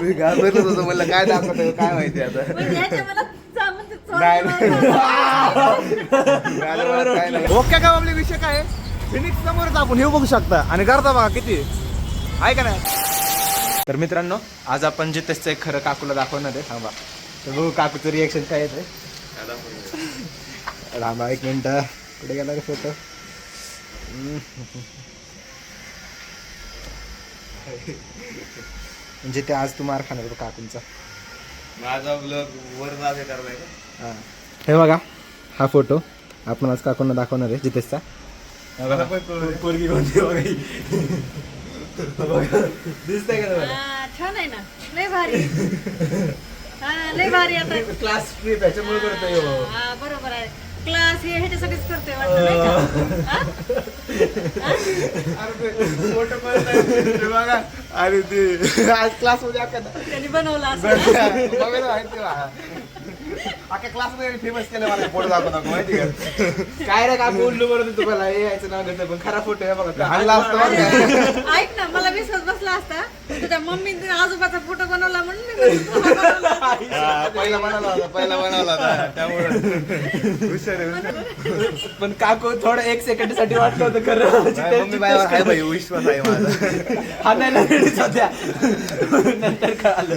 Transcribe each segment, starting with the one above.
मी घाबरलो होतो, म्हणलं काय दाखवतो काय माहिती आता. ओके का आपले विषय काय फिनिक्स समोरच आपण हे बघू शकता आणि करता बघा किती आहे का नाही. तर मित्रांनो आज आपण जितेशचं एक खरं काकूला दाखवणार आहे. थांबा तर बघू काकूचं रिएक्शन काय येते. थांबा एक मिनिट, कुठे गेला रे फोटो. म्हणजे ते आज तू मार खाणार होतो काकूंचा. माझा ब्लॉग वर नाव करलाय का. हा हे बघा हा फोटो आपण आज काकूंना दाखवणार आहे जितेशचा. पोरगी कोणती दिसतंय का तुम्हाला? छान आहे ना, लय भारी. लय भारी. आता क्लास ट्रिप याच्यामुळे करतोय. बरोबर आहे, क्लास हे ह्याच्यासाठीच करतोय वाटतं नाही का? फोटो बघा आणि ते आज क्लास मध्ये त्यांनी बनवला असं. अख्या क्लास मध्ये फेमस केलं मला फोटो दाखवतो माहिती का. काय रे का बोललो बरं तुम्हाला हे यायचं नाव घेतलं पण खरा फोटो आहे बघा. हल्ला असतो ऐक ना, मला विश्वास बसला असता तुझ्या मम्मीने आजोबाचा फोटो बनवला म्हणून मी म्हणलं, तू हा बनवला. पहिला बनवला होता त्यामुळे हुशार आहे. पण काकू थोडं 1 सेकंड साठी वाटलं होतं खरं. मम्मी बाईवर आहे भाई, विश्वास आहे माझा. हा नाही सध्या नंतर कळालं.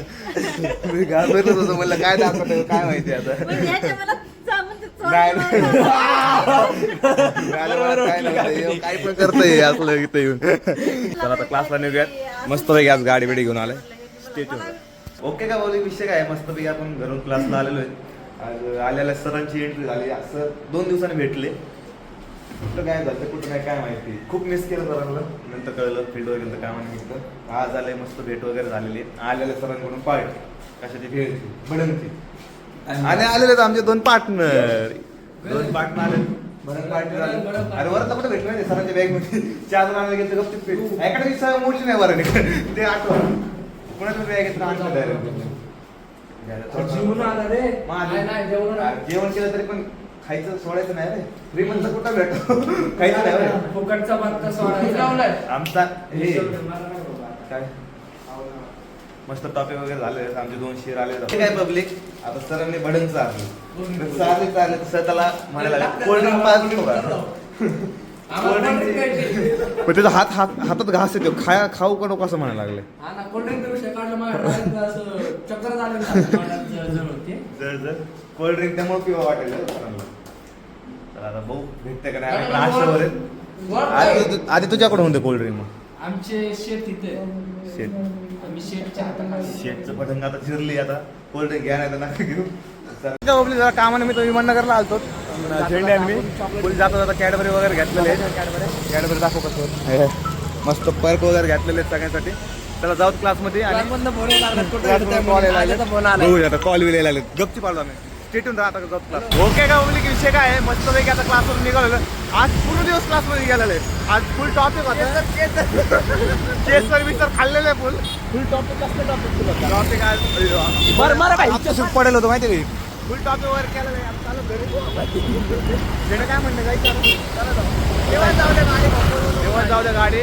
मी घाबरलो होतो, म्हणलं काय दाखवतो काय माहिती आता. म्हणजे ह्याच्या मला म्हणजे नाही काय पण करतोय असलं इथं येऊन. चला आता क्लासला निघूयात. मस्त पैकी आज गाडी बिडी घेऊन आलाय. ओके का बोलू विषय काय मस्त पैकी आपण घरून क्लासला आलेलो आहे. आज आलेल्या सरांची एंट्री झाली. असं 2 दिवसांनी भेटले. कुठं काय झालं कुठं नाही काय माहिती. खूप मिस केलं सरांना. नंतर कळलं फील्ड वगैरे कामानिमित्त आज आलंय. मस्त भेट वगैरे झालेली. आलेल्या सरांकडून पार्टी कशाची भेट बडंगची. आणि आलेले तर आमचे 2 पार्टनर. 2 पार्टनर आले. बडंग पार्टी झाली. अरे वरता कुठं भेटलं नाही सरांच्या बॅग मध्ये. 4 जण आले गेले गपचिप पेट. एखादी सह मोडली नाही बरं ते आठवण. पुण्यातून बॅग घेतलं आणलं डायरेक्ट. जेवण केलं तरी पण खायचं सोडायचं नाही रे. फ्री म्हणलं कुठं भेटतो खायचं नाही. फुकटचा भात सोडायचा आमचा हे काय मस्त टॉपिक वगैरे झाले. आमचे 2 शेर आले. काय पब्लिक आता सरांनी बडनचं आणलं. चालले सर त्याला म्हणायला कोल्ड्रिंक पाजून ठेवू का. पण त्याचा हातात घास येतो. खाऊ का नको असं म्हणायला लागले. जर कोल्ड्रिंक त्यामुळे पिवा वाटेल सरांना. तर आता भाऊ भेटते का नाही आधी तुझ्याकडे होते कोल्ड्रिंक. मग आमचे शेत इथे शेत आम्ही शेतच्या हाताखाली शेटचं पतंग आता चिरली. आता कोल्ड्रिंक घ्या नाही तर नका घेऊ. जरा कामानिमित्त विमाननगरला आलतो. झेंडे आणि मी फुल जाता जाता कॅडबरी वगैरे घेतलेले. कॅडबरी दाखव कसं मस्त पर्क वगैरे घेतलेले सगळ्यांसाठी. त्याला जाऊ क्लासमध्ये आणि कॉल विल लागले. गपची पाडलो आम्ही स्टेटून राहता जाऊ क्लास. ओके का बोलली की विषय काय आहे मस्त पैकी आता क्लासवरून निघालेलं. आज पूर्ण दिवस क्लासमध्ये गेलेले. आज फुल टॉपिक होतं. केसर बिसर खाल्लेलं आहे फुल टॉपिक. कसलं टॉपिक आज सूट पडेल होतं माहिती आहे. फुल टॉपिक वगैरे केलेलं आहे. चालू घरी काय म्हणणं काय जेवण जाऊ द्या गाडी.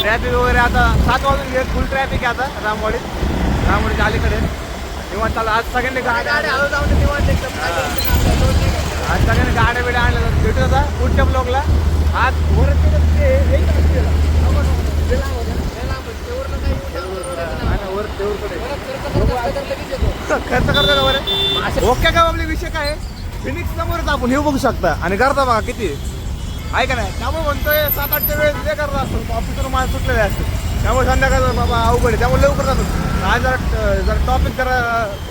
ट्रॅफिक वगैरे आता 7 वाजून गेले. फुल ट्रॅफिक आहे आता रामवाडीच्या अलीकडे. निवांत चालू. आज सगळ्यांनी गाड्या आज सगळ्यांनी गाड्या बिड्या आणल्या. भेटू होता पुढच्या ब्लॉकला. आज खर्च करतो का बरं. ओके का आपले विषय काय फिनिक्स समोरच आपण हे बघू शकता आणि करता बघा किती आहे का नाही. त्यामुळे म्हणतोय 7-8च्या वेळेस ते करत असतो. ऑफिसवर माल सुटलेले असते. त्यामुळे संध्याकाळ बाबा अवघड आहे. त्यामुळे लवकर जातो. आज जरा टॉपिक जरा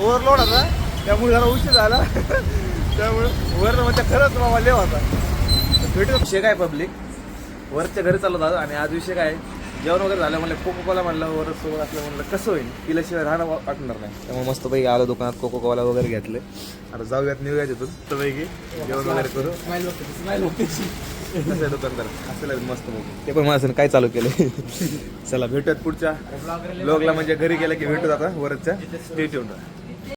ओव्हरलोड होता. त्यामुळे जरा उशीर झाला. त्यामुळे वर म्हणजे खरंच बाबा लेव होता. भेटू विषय काय पब्लिक वरच्या घरी चालत होता. आणि आज विषय काय जेवण वगैरे झालं म्हणलं कोको कोला म्हणलं वर सोबत असलं म्हणलं कसं होईल पिल्याशिवाय राहणं वाटणार नाही. त्यामुळे मस्तपैकी आलं दुकानात कोको कोला वगैरे घेतले. आता जाऊयात निघूयात तिथून मस्तपैकी जेवण वगैरे करू. कसं आहे दुकानदार असेल मस्त मग ते पण मला काय चालू केलं. चला भेटूयात पुढच्या ब्लॉगला म्हणजे घरी गेलं की भेटूत आता वरच्या स्टेट येऊन.